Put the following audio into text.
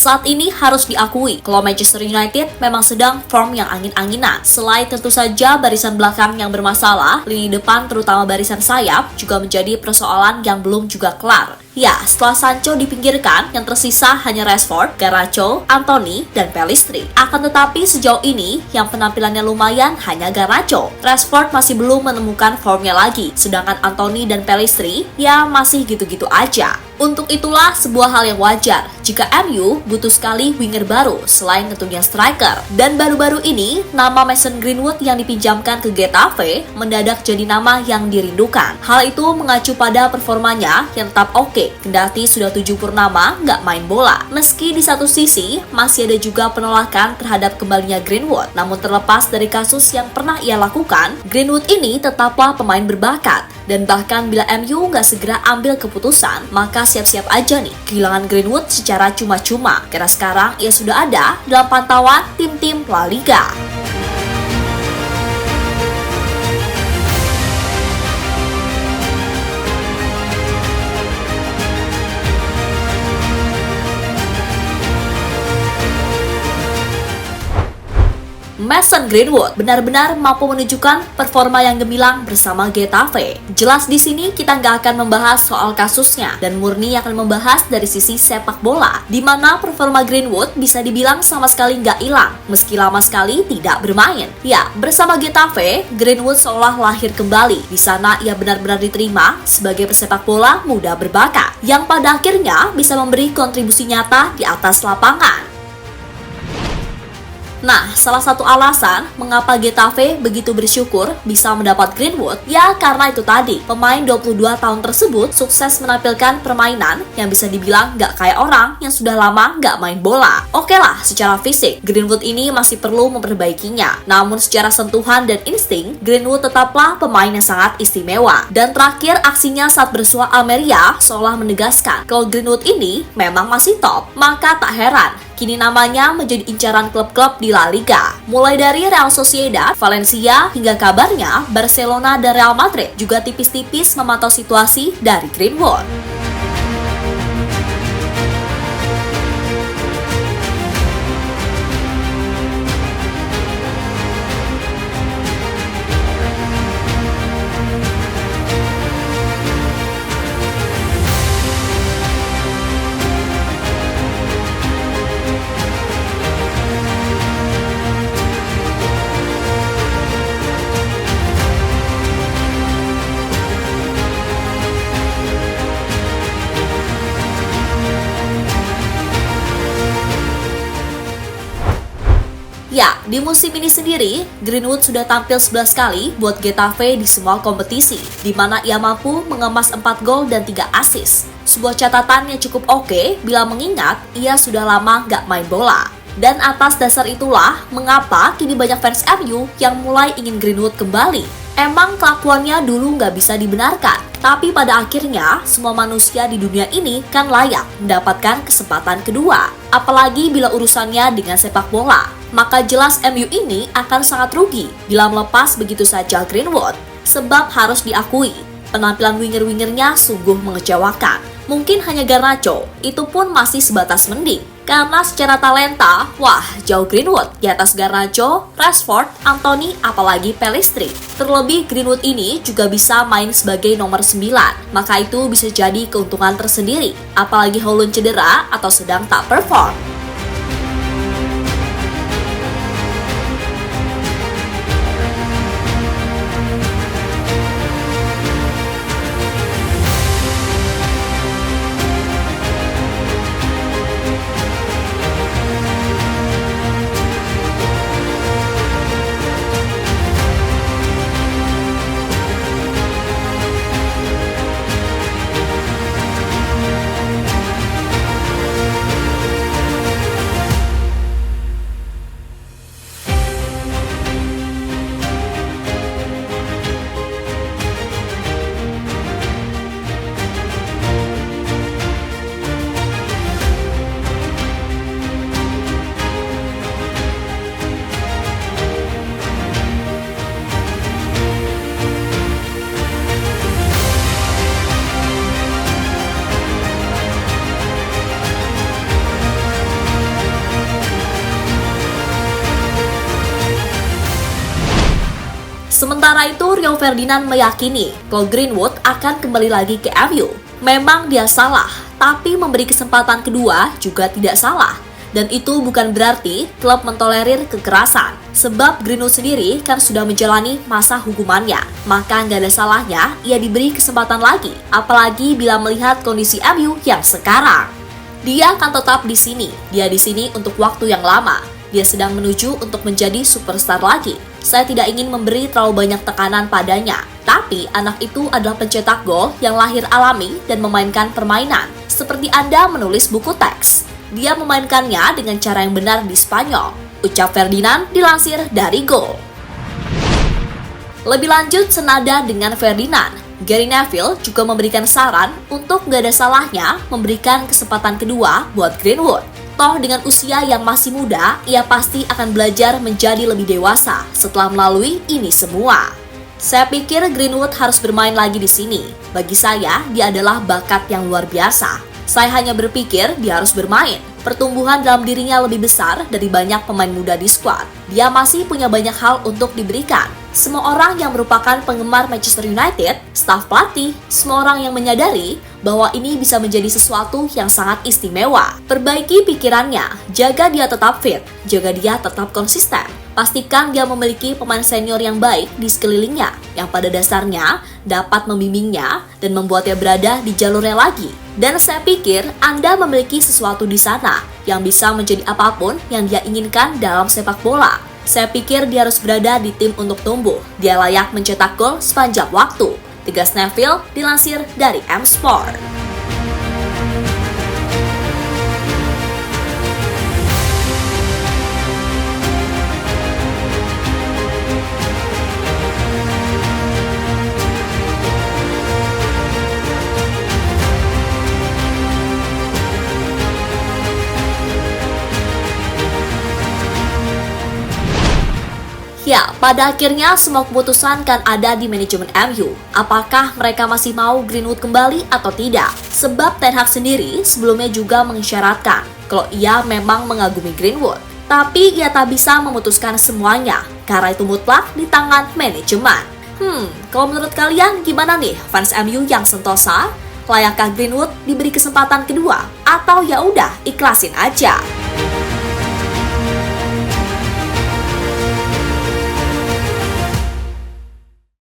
Saat ini harus diakui kalau Manchester United memang sedang form yang angin-anginan. Selain tentu saja barisan belakang yang bermasalah, lini depan terutama barisan sayap juga menjadi persoalan yang belum juga kelar. Ya, setelah Sancho dipinggirkan, yang tersisa hanya Rashford, Garnacho, Anthony, dan Pellistri. Akan tetapi sejauh ini, yang penampilannya lumayan hanya Garnacho. Rashford masih belum menemukan formnya lagi, sedangkan Anthony dan Pellistri ya masih gitu-gitu aja. Untuk itulah sebuah hal yang wajar jika MU butuh sekali winger baru selain tentunya striker. Dan baru-baru ini, nama Mason Greenwood yang dipinjamkan ke Getafe mendadak jadi nama yang dirindukan. Hal itu mengacu pada performanya yang tetap oke, kendati sudah 7 purnama nggak main bola. Meski di satu sisi masih ada juga penolakan terhadap kembalinya Greenwood, namun terlepas dari kasus yang pernah ia lakukan, Greenwood ini tetaplah pemain berbakat. Dan bahkan bila MU nggak segera ambil keputusan, maka siap-siap aja nih kehilangan Greenwood secara cuma-cuma, karena sekarang ia sudah ada dalam pantauan tim-tim La Liga. Mason Greenwood benar-benar mampu menunjukkan performa yang gemilang bersama Getafe. Jelas di sini kita nggak akan membahas soal kasusnya dan murni akan membahas dari sisi sepak bola, di mana performa Greenwood bisa dibilang sama sekali nggak hilang, meski lama sekali tidak bermain. Ya, bersama Getafe, Greenwood seolah lahir kembali. Di sana ia benar-benar diterima sebagai pesepak bola muda berbakat, yang pada akhirnya bisa memberi kontribusi nyata di atas lapangan. Nah, salah satu alasan mengapa Getafe begitu bersyukur bisa mendapat Greenwood, ya karena itu tadi, pemain 22 tahun tersebut sukses menampilkan permainan yang bisa dibilang nggak kayak orang yang sudah lama nggak main bola. Oke lah, secara fisik, Greenwood ini masih perlu memperbaikinya. Namun secara sentuhan dan insting, Greenwood tetaplah pemain yang sangat istimewa. Dan terakhir, aksinya saat bersua Almeria seolah menegaskan kalau Greenwood ini memang masih top. Maka tak heran kini namanya menjadi incaran klub-klub di La Liga. Mulai dari Real Sociedad, Valencia, hingga kabarnya Barcelona dan Real Madrid juga tipis-tipis memantau situasi dari Greenwood. Ya, di musim ini sendiri, Greenwood sudah tampil 11 kali buat Getafe di semua kompetisi, di mana ia mampu mengemas 4 gol dan 3 assist. Sebuah catatan yang cukup oke bila mengingat ia sudah lama nggak main bola. Dan atas dasar itulah mengapa kini banyak fans MU yang mulai ingin Greenwood kembali. Emang kelakuannya dulu nggak bisa dibenarkan, tapi pada akhirnya semua manusia di dunia ini kan layak mendapatkan kesempatan kedua. Apalagi bila urusannya dengan sepak bola, maka jelas MU ini akan sangat rugi bila melepas begitu saja Greenwood. Sebab harus diakui, penampilan winger-wingernya sungguh mengecewakan. Mungkin hanya Garnacho, itu pun masih sebatas mending. Karena secara talenta, wah jauh Greenwood di atas Garnacho, Rashford, Anthony, apalagi Pellistri. Terlebih Greenwood ini juga bisa main sebagai nomor 9, maka itu bisa jadi keuntungan tersendiri. Apalagi Haaland cedera atau sedang tak perform. Sementara itu, Rio Ferdinand meyakini kalau Greenwood akan kembali lagi ke MU. Memang dia salah, tapi memberi kesempatan kedua juga tidak salah. Dan itu bukan berarti klub mentolerir kekerasan. Sebab Greenwood sendiri kan sudah menjalani masa hukumannya. Maka nggak ada salahnya ia diberi kesempatan lagi. Apalagi bila melihat kondisi MU yang sekarang. Dia akan tetap di sini. Dia di sini untuk waktu yang lama. Dia sedang menuju untuk menjadi superstar lagi. Saya tidak ingin memberi terlalu banyak tekanan padanya. Tapi anak itu adalah pencetak gol yang lahir alami dan memainkan permainan. Seperti Anda menulis buku teks. Dia memainkannya dengan cara yang benar di Spanyol. Ucap Ferdinand dilansir dari Goal. Lebih lanjut senada dengan Ferdinand, Gary Neville juga memberikan saran untuk gak ada salahnya memberikan kesempatan kedua buat Greenwood. Toh dengan usia yang masih muda, ia pasti akan belajar menjadi lebih dewasa setelah melalui ini semua. Saya pikir Greenwood harus bermain lagi di sini. Bagi saya, dia adalah bakat yang luar biasa. Saya hanya berpikir dia harus bermain. Pertumbuhan dalam dirinya lebih besar dari banyak pemain muda di skuad. Dia masih punya banyak hal untuk diberikan. Semua orang yang merupakan penggemar Manchester United, staf pelatih, semua orang yang menyadari bahwa ini bisa menjadi sesuatu yang sangat istimewa. Perbaiki pikirannya, jaga dia tetap fit, jaga dia tetap konsisten. Pastikan dia memiliki pemain senior yang baik di sekelilingnya, yang pada dasarnya dapat membimbingnya dan membuatnya berada di jalurnya lagi. Dan saya pikir Anda memiliki sesuatu di sana yang bisa menjadi apapun yang dia inginkan dalam sepak bola. Saya pikir dia harus berada di tim untuk tumbuh. Dia layak mencetak gol sepanjang waktu. Tegas Neville dilansir dari M-Sport. Ya, pada akhirnya semua keputusan kan ada di manajemen MU. Apakah mereka masih mau Greenwood kembali atau tidak? Sebab Ten Hag sendiri sebelumnya juga mengisyaratkan kalau ia memang mengagumi Greenwood. Tapi ia tak bisa memutuskan semuanya, karena itu mutlak di tangan manajemen. Kalau menurut kalian gimana nih fans MU yang sentosa? Layakkah Greenwood diberi kesempatan kedua? Atau ya udah ikhlasin aja?